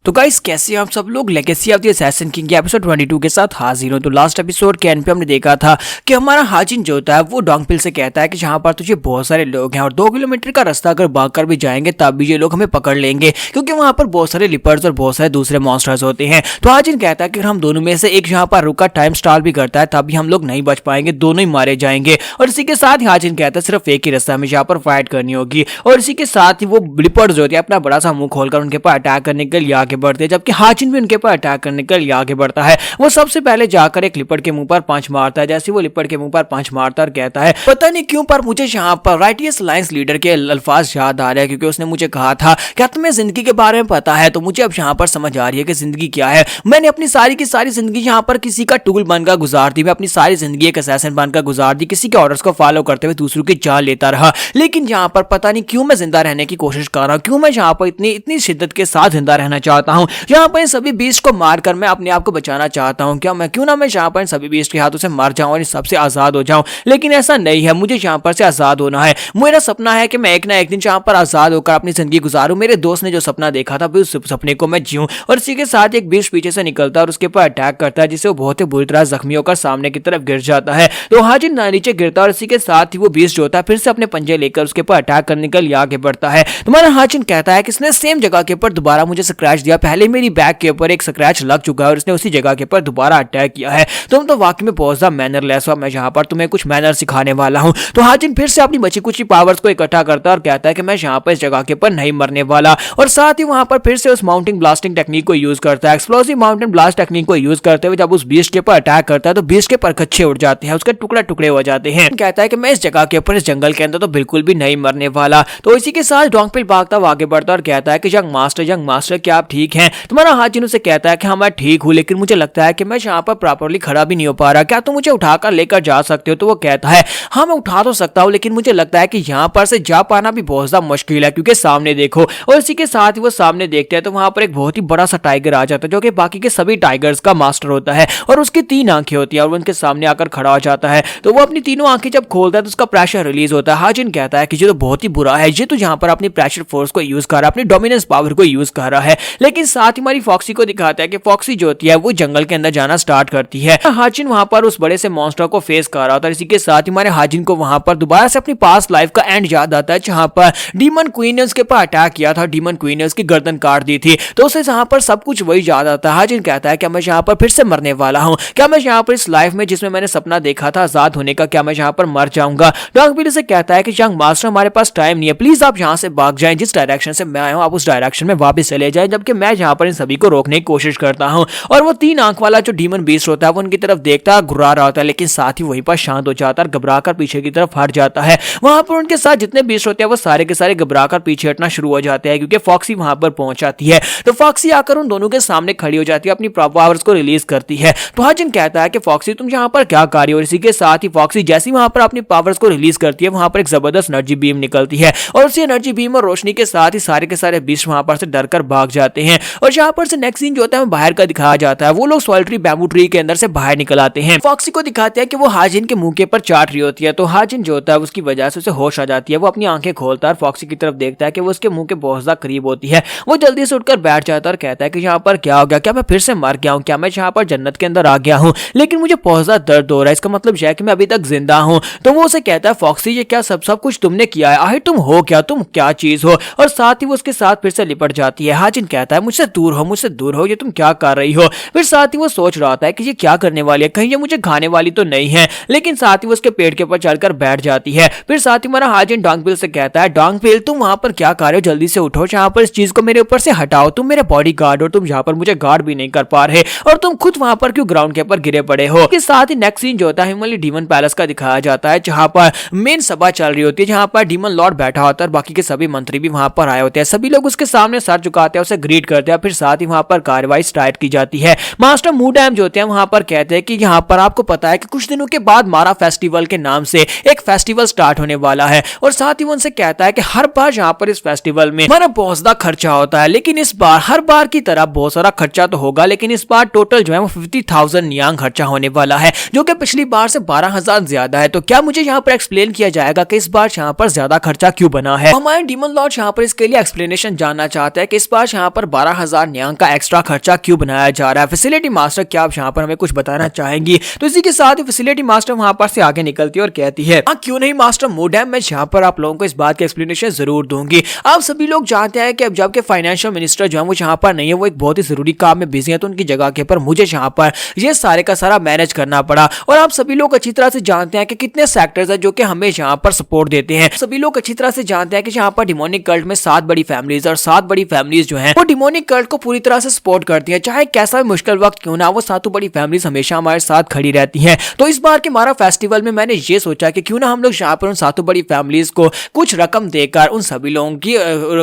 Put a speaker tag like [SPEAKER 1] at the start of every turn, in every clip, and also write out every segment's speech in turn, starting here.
[SPEAKER 1] तो गाइस कैसे आप सब लोग legacy of the assassin king के एपिसोड 22 के साथ हाजिर हो। तो लास्ट एपिसोड के एंड पे हमने देखा था कि हमारा हाजिन जो होता है वो डोंगपिल से कहता है कि जहाँ पर तुझे बहुत सारे लोग हैं और 2 किलोमीटर का रास्ता अगर भागकर भी जाएंगे तब भी ये लोग हमें पकड़ लेंगे, क्योंकि वहाँ पर बहुत सारे लिपर्ड्स और बहुत सारे दूसरे मॉन्स्टर्स होते हैं। तो हाजिन कहता है कि हम दोनों में से एक यहाँ पर रुका टाइम स्टाल भी करता है तब भी हम लोग नहीं बच पाएंगे, दोनों ही मारे जाएंगे। और इसी के साथ ही हाजिन कहता है सिर्फ एक ही रास्ता हमें यहाँ पर फाइट करनी होगी। और इसी के साथ ही वो लिपर्ड्स जो होते हैं अपना बड़ा सा मुंह खोलकर उनके पर अटैक करने के लिए आगे बढ़ते हैं, जबकि हाजिन भी उनके पर अटैक करने के लिए आगे बढ़ता है। वो सबसे पहले जाकर एक लिपर्ड के मुंह पर पंच मारता है। जैसे वो लिपर्ड के मुंह पर पंच मारता है और कहता है पता नहीं क्यों पर मुझे यहाँ पर राइटियस लाइंस लीडर के अल्फाज याद आ रहे हैं, क्योंकि उसने मुझे कहा था क्या तुम्हें जिंदगी के बारे में पता है। तो मुझे अब यहाँ पर समझ आ रही है कि जिंदगी क्या है। मैंने अपनी सारी की सारी जिंदगी यहाँ पर किसी का टूल बनकर गुजार दी। मैं अपनी सारी जिंदगी एक असैसिन बनकर गुजार दी, किसी के ऑर्डर्स को फॉलो करते हुए दूसरों की जान लेता रहा। लेकिन यहाँ पर पता नहीं क्यों मैं जिंदा रहने की कोशिश कर रहा हूँ, क्यों मैं यहाँ पर इतनी शिद्दत के साथ जिंदा रहना चाहता हूँ। यहाँ पर इन सभी बीस्ट को मारकर मैं अपने आप को बचाना चाहता हूँ। क्यों ना मैं यहाँ पर इन सभी बीस्ट के हाथों से मर जाऊं और इन सबसे आजाद हो जाऊं। लेकिन ऐसा नहीं है, मुझे यहाँ पर से आजाद होना है। मेरा सपना है कि मैं एक ना एक दिन यहाँ पर आजाद होकर अपनी जिंदगी गुजारूं। मेरे दोस्त ने जो सपना देखा था उस सपने को मैं जीऊं। और इसी के साथ एक बीस्ट पीछे से निकलता है और उसके ऊपर अटैक करता है, जिससे वो बहुत ही बुरी तरह जख्मी होकर सामने की तरफ गिर जाता है। तो हाजिन नीचे गिरता है और इसी के साथ ही वो बीस्ट जो होता है फिर से अपने पंजे लेकर उसके ऊपर अटैक करने के लिए आगे बढ़ता है। तुम्हारा हाजिन कहता है कि इसने सेम जगह के ऊपर दोबारा मुझे स्क्रैच दिया, पहले मेरी बैक के ऊपर एक स्क्रैच लग चुका है और इसने उसी जगह के ऊपर दोबारा अटैक किया है। तुम तो वाकई में बहुत ज्यादा मैनरलेस हो, मैं यहाँ पर तुम्हें कुछ मैनर सिखाने वाला हूँ। तो हाजिन फिर से अपनी बची कुछ पावर्स को इकट्ठा करता है और कहता है कि मैं यहाँ पर इस जगह के ऊपर नहीं मरने वाला। और साथ ही वहां पर फिर से उस माउंटेन ब्लास्टिंग टेक्निक को यूज करता है। एक्सप्लोसिव माउंटेन ब्लास्ट टेक्निक को यूज करते हुए जब उस बीस्ट के ऊपर अटैक करता है तो बीस्ट के परखच्चे उड़ जाते हैं, उसके टुकड़े टुकड़े हो जाते हैं। कहता है कि मैं इस जगह के ऊपर इस जंगल के अंदर तो बिल्कुल भी नहीं मरने वाला। तो इसी के साथ डोंगपिल भागता हुआ आगे बढ़ता है और कहता है कि यंग मास्टर क्या आप ठीक हैं। तुम्हारा हाजिन उसे कहता है कि हाँ मैं ठीक हूँ, लेकिन मुझे लगता है कि मैं यहाँ पर प्रॉपर्ली खड़ा भी नहीं हो पा रहा, क्या तुम मुझे उठाकर लेकर जा सकते हो। तो वो कहता है हाँ मैं उठा तो सकता हूँ, लेकिन मुझे लगता है कि यहाँ पर से जा पाना भी बहुत ज्यादा मुश्किल है, क्योंकि सामने देखो। और इसी के साथ ही वो सामने देखते हैं तो वहां पर एक बहुत ही बड़ा सा टाइगर आ जाता है, जो कि बाकी के सभी टाइगर्स का मास्टर होता है और उसकी 3 आंखें होती है और वो उनके सामने आकर खड़ा हो जाता है। तो वो अपनी तीनों आंखें जब खोलता है तो उसका प्रेशर रिलीज होता है। हाजिन कहता है कि ये तो बहुत ही बुरा है, ये तो यहाँ पर अपनी प्रेशर फोर्स को यूज कर रहा है, अपनी डोमिनेंस पावर को यूज कर रहा है। लेकिन साथ ही हमारी फॉक्सी को दिखाता है कि फॉक्सी जो होती है वो जंगल के अंदर जाना स्टार्ट करती है। हाजिन वहां पर उस बड़े से मॉन्स्टर को फेस कर रहा होता है। इसी के साथ ही हमारे हाजिन को वहां पर दोबारा से अपनी पास्ट लाइफ का एंड याद आता है, जहां पर डीमन क्वीन ने उसके ऊपर अटैक किया था, डीमन क्वीन ने उसकी गर्दन काट दी थी। तो उसे यहाँ पर सब कुछ वही याद आता है। हाजिन कहता है कि मैं यहाँ पर फिर से मरने वाला हूँ, क्या मैं यहाँ पर इस लाइफ में जिसमें मैंने सपना देखा था आजाद होने का, क्या मैं यहाँ पर मर जाऊंगा। डोंगपिल से कहता है कि यंग मास्टर हमारे पास टाइम नहीं है, प्लीज आप यहाँ से भाग जाएं, जिस डायरेक्शन से मैं आया हूँ आप उस डायरेक्शन में वापस चले जाएं, जबकि मैं यहाँ पर इन सभी को रोकने की कोशिश करता हूँ। और वो 3 आंख वाला जो डीमन बीस्ट होता है वो उनकी तरफ देखता घुरा रहा होता है, लेकिन साथ ही वहीं पर शांत हो जाता है, घबराकर पीछे की तरफ हट जाता है। वहां पर उनके साथ जितने बीस्ट होते हैं वो सारे के सारे घबराकर पीछे हटना शुरू हो जाते हैं, क्योंकि फॉक्सी वहां पर पहुंच जाती है। तो फॉक्सी आकर उन दोनों के सामने खड़ी हो जाती है, अपनी पावर्स को रिलीज करती है। तो हाजिन कहता है कि फॉक्सी तुम यहाँ पर क्या कर रही हो। इसी के साथ ही फॉक्सी जैसी वहां पर अपनी पावर्स को रिलीज करती है वहां पर एक जबरदस्त एनर्जी बीम निकलती है और उसी एनर्जी बीम और रोशनी के साथ ही सारे के सारे बीस्ट वहां पर से डरकर भाग जाते हैं। और यहाँ पर से नेक्स्ट सीन जो होता है बाहर का दिखाया जाता है। वो लोग सॉलिटरी बैम्बू ट्री के अंदर से बाहर निकल आते हैं। फॉक्सी को दिखाते हैं कि वो हाजिन के मुंह के ऊपर चाट रही होती है। तो हाजिन जो होता है उसकी वजह से उसे होश आ जाती है, वो अपनी आंखें खोलता है, फॉक्सी की तरफ देखता है कि वो उसके मुंह के बहुत ज्यादा करीब होती है। वो जल्दी से उठकर बैठ जाता है और कहता है कि यहाँ पर क्या हो गया, क्या मैं फिर से मर गया हूँ, क्या मैं यहाँ पर जन्नत के अंदर आ गया हूँ, लेकिन मुझे बहुत ज्यादा दर्द हो रहा है, इसका मतलब यह है कि मैं अभी तक जिंदा हूँ। तो वो उसे कहता है फॉक्सी ये क्या सब कुछ तुमने किया है, आखिर तुम हो क्या, तुम क्या चीज हो। और साथ ही वो उसके साथ फिर से लिपट जाती है। हाजिन कहता है मुझसे दूर हो, ये तुम क्या कर रही हो। फिर साथ ही वो सोच रहा था कि ये क्या करने वाली है, कहीं ये मुझे खाने वाली तो नहीं है। लेकिन साथ ही वो उसके पेट के ऊपर चढ़कर बैठ जाती है। फिर साथ ही हमारा हाजिन डोंगपिल से कहता है डोंगपिल तुम वहां पर क्या कर रहे हो, जल्दी से उठो, यहाँ पर इस चीज को मेरे ऊपर से हटाओ, तुम मेरे बॉडी गार्ड हो, तुम यहाँ पर मुझे गार्ड भी नहीं कर पा रहे और तुम खुद वहां पर क्यों ग्राउंड के ऊपर गिरे पड़े हो। इसके साथ ही नेक्स्ट सीन जो होता है हिमालय डीमन पैलेस का दिखाया जाता है, जहां पर मेन सभा चल रही होती है, जहां पर डीमन लॉर्ड बैठा होता है और बाकी के सभी मंत्री भी वहां पर आए होते हैं। सभी लोग उसके सामने सर झुकाते हैं, उसे ग्रीट करते हैं। फिर साथ ही वहां पर कार्रवाई स्टार्ट की जाती है। मास्टर मूडैम जो होते हैं वहां पर कहते हैं कि यहाँ पर आपको पता है कि कुछ दिनों के बाद मारा फेस्टिवल के नाम से एक फेस्टिवल स्टार्ट होने वाला है। और साथ ही उनसे कहता है कि हर बार यहाँ पर इस फेस्टिवल में हमारा बहुत ज्यादा खर्चा होता है, लेकिन इस बार हर बार की तरह बहुत सारा खर्चा तो होगा, लेकिन इस बार टोटल जो है वो 50,000 नियांग खर्चा होने वाला है, जो कि पिछली बार से 12,000 ज्यादा है। तो क्या मुझे यहाँ पर एक्सप्लेन किया जाएगा कि इस बार यहाँ पर ज्यादा खर्चा क्यों बना है। हमारे डीमन लॉर्ड यहाँ पर इसके लिए एक्सप्लेनेशन जानना चाहता है कि इस बार यहाँ पर 12,000 न्यांग का एक्स्ट्रा खर्चा क्यों बनाया जा रहा है। फैसिलिटी मास्टर क्या आप यहाँ पर हमें कुछ बताना चाहेंगी। तो इसी के साथ ही फैसिलिटी मास्टर वहां पर से आगे निकलती है और कहती है हाँ क्यों नहीं मास्टर मोडेम, मैं यहाँ पर आप लोगों को इस बात की एक्सप्लेनेशन जरूर दूंगी। आप सभी लोग जानते हैं कि अब जबकि फाइनेंशियल मिनिस्टर जो है वो यहाँ पर नहीं है, वो एक बहुत ही जरूरी काम में बिजी है, तो उनकी जगह के पर मुझे यहाँ पर ये सारे का सारा मैनेज करना पड़ा। और आप सभी लोग अच्छी तरह से जानते हैं कि कितने सेक्टर्स है जो कि हमें यहाँ पर सपोर्ट देते हैं। सभी लोग अच्छी तरह से जानते हैं कि यहाँ पर डिमोनिक कल्ट में 7 बड़ी फैमिलीज और 7 बड़ी फैमिलीज जो है वो डिमोनिक कल्ट को पूरी तरह से सपोर्ट करती है, चाहे कैसा भी मुश्किल वक्त क्यों ना, वो 7 बड़ी फैमिलीज हमेशा हमारे साथ खड़ी रहती हैं। तो इस बार के हमारा फेस्टिवल में मैंने ये सोचा कि क्यों ना हम लोग यहाँ पर उन 7 बड़ी फैमिलीज को कुछ रकम देकर उन सभी लोगों की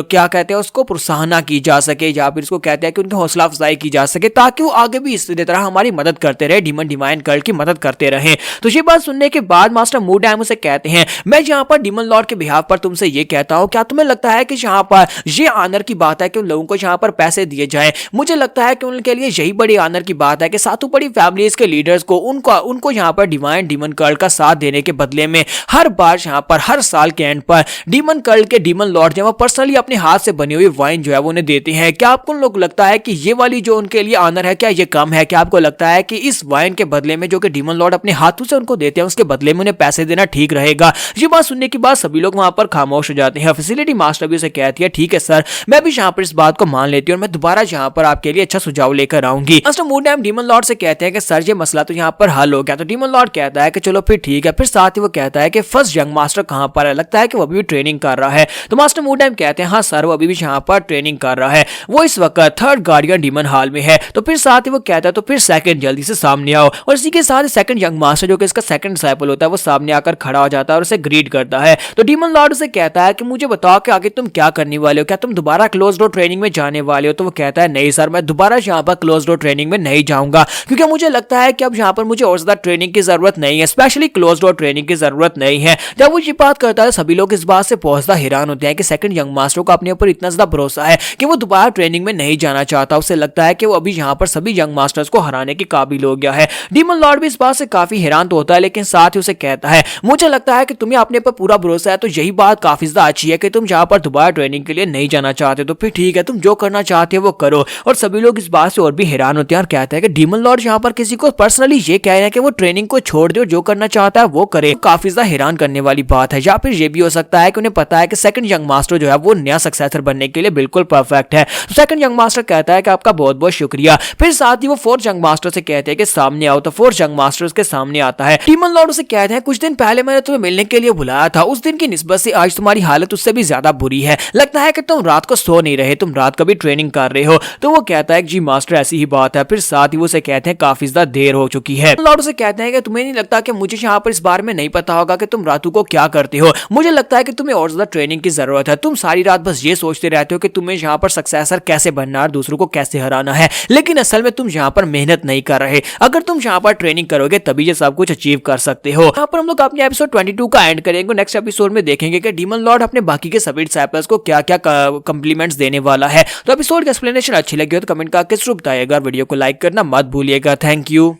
[SPEAKER 1] क्या कहते हैं उसको प्रोत्साहना की जा सके, या फिर इसको कहते हैं कि उनकी हौसला अफजाई की जा सके, ताकि वो आगे भी इसी तरह हमारी मदद करते रहे, डीमन डिवाइन कल्ट की मदद करते रहे। तो ये बात सुनने के बाद मास्टर मूडैम उसे कहते हैं मैं यहाँ पर डीमन लॉर्ड के बिहाफ पर तुमसे ये कहता हूँ, क्या तुम्हें लगता है कि यहाँ पर ये ऑनर की बात है कि उन लोगों को यहाँ पर पैसे दिए जाए? मुझे लगता है कि उनके लिए यही बड़ी ऑनर की बात है कि 7 बड़ी फैमिलीज के लीडर्स को उनको यहाँ पर डिवाइन डीमन कल्ट का साथ देने के बदले में हर बार यहाँ पर हर साल के एंड पर डीमन कल्ट के डीमन लॉर्ड जो है पर्सनली अपने हाथ से बनी हुई वाइन जो है वो उन्हें देते हैं। क्या आपको लोग लगता है कि ये वाली जो उनके लिए ऑनर है क्या ये कम है? क्या आपको लगता है कि इस वाइन के बदले में जो कि डीमन लॉर्ड अपने हाथों से उनको देते हैं उसके बदले में उन्हें पैसे देना ठीक रहेगा? ये बात सुनने के बाद सभी लोग वहां पर खामोश हो जाते हैं। फैसिलिटी मास्टर भी उसे कहती है ठीक है सर, मैं भी यहाँ पर इस बात को मान लेती हूँ और मैं दोबारा यहाँ पर आपके लिए अच्छा सुझाव लेकर आऊंगी। मास्टर मूडैम डीमन लॉर्ड से कहते हैं कि सर ये मसला तो यहाँ पर हल हो गया। तो डीमन लॉर्ड कहता है कि चलो फिर ठीक है। फिर साथ ही वो कहता है कि फर्स्ट यंग मास्टर कहाँ पर है? लगता है कि वो अभी भी ट्रेनिंग कर रहा है। तो मास्टर मूडैम कहते हैं हाँ सर वो अभी भी यहाँ पर ट्रेनिंग कर रहा है, वो इस वक्त 3rd गार्डियन डीमन हॉल में है। तो फिर साथ ही वो कहता है तो फिर सेकंड जल्दी से सामने आओ। और इसी के साथ सेकंड यंग मास्टर जो कि इसका सेकंड डिसाइपल होता है वो सामने आकर खड़ा हो जाता है और उसे ग्रीट करता है। तो डीमन लॉर्ड उसे कहता है कि मुझे बताओ कि आगे तुम क्या करने वाले हो, क्या तुम दोबारा क्लोज डोर ट्रेनिंग में जाने वाले हो? तो वो कहता है नहीं सर, मैं दोबारा यहाँ पर क्लोज डोर ट्रेनिंग में नहीं जाऊंगा, क्योंकि मुझे लगता है कि अब यहाँ पर मुझे और ज्यादा ट्रेनिंग की जरूरत नहीं है, स्पेशली क्लोज डोर ट्रेनिंग की जरूरत नहीं है। जब वो ये बात करता है सभी लोग इस बात से बहुत ज्यादा हैरान होते हैं कि सेकंड यंग मास्टर को अपने ऊपर इतना ज्यादा भरोसा है कि वो दोबारा ट्रेनिंग में नहीं जाना चाहता। उसे लगता है कि वो अभी यहाँ पर सभी यंग मास्टर्स को हराने के काबिल हो गया है। डीमन लॉर्ड भी इस बात से काफी हैरान तो होता है, लेकिन साथ ही उसे कहता है मुझे लगता है कि तुम्हें अपने पर पूरा भरोसा है, तो यही बात काफी ज्यादा अच्छी है कि तुम यहाँ पर दोबारा ट्रेनिंग के लिए नहीं जाना चाहते। तो फिर ठीक है, तुम जो करना चाहते हो वो करो। और सभी लोग इस बात से और भी हैरान होते हैं और कहते हैं कि डीमन लॉर्ड यहाँ पर किसी को पर्सनली ये कह रहे हैं कि वो ट्रेनिंग को छोड़ दे और जो करना चाहता है वो करे। काफी ज्यादा हैरान करने वाली बात है। या फिर ये भी हो सकता है कि उन्हें पता है कि सेकंड यंग मास्टर जो है वो नया सक्सेसर बनने के लिए बिल्कुल परफेक्ट है। तो सेकंड यंग मास्टर कहता है कि आपका बहुत बहुत शुक्रिया। फिर साथ ही वो 4th यंग मास्टर से कहते हैं कि सामने आओ। तो 4th यंग मास्टर उसके सामने आता है। डीमन लॉर्ड उसे कहते हैं कुछ दिन पहले मैंने तुम्हें मिलने के लिए बुलाया था, उस दिन की निस्बत से आज तुम्हारी हालत उससे भी ज्यादा बुरी है। लगता है कि तुम रात को सो नहीं रहे, तुम रात को भी ट्रेनिंग कर रहे हो। तो वो कहता है जी मास्टर ऐसी ही बात है। फिर साथ ही वो उसे कहते हैं काफी ज्यादा देर हो चुकी है। लॉर्ड उसे कहते हैं कि तुम्हें नहीं लगता कि मुझे यहाँ पर इस बारे में नहीं पता होगा कि तुम रातों को क्या करते हो? मुझे लगता है कि तुम्हें और ज्यादा ट्रेनिंग की जरूरत है। तुम सारी रात बस ये सोचते रहते हो कि तुम्हें यहाँ पर सक्सेसर कैसे बनना है, दूसरों को कैसे हराना है, लेकिन असल में तुम यहाँ पर मेहनत नहीं कर रहे। अगर तुम यहाँ पर ट्रेनिंग करोगे तभी ये सब कुछ अचीव कर सकते हो। यहाँ पर हम लोग अपने एपिसोड 22 का एंड करेंगे। नेक्स्ट एपिसोड में देखेंगे कि डीमन लॉर्ड अपने बाकी के सभी डिसाइपल्स को क्या क्या कॉम्प्लीमेंट्स देने वाला है। तो एपिसोड की एक्सप्लेनेशन अच्छी लगी हो तो कमेंट करके जरूर बताइएगा। वीडियो को लाइक करना मत भूलिएगा। Thank you.